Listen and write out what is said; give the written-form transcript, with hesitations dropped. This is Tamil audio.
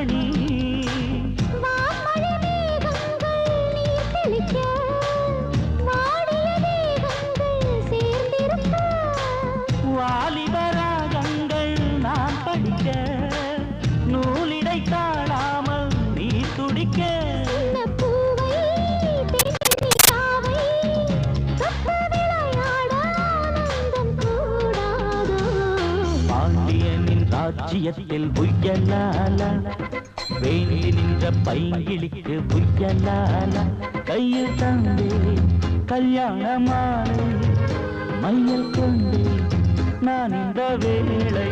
மணி வாலிபராகங்கள் நான் படிக்க நூலிடை தாழாமல் நீ துடிக்க பாண்டியனின் ராஜ்யத்தில் புயலால வேண்டி நின்ற பைங்கிளிக்கு புயலால கையில் தந்தே கல்யாணமாலை மையல் கொண்டே நான் இந்த வேளை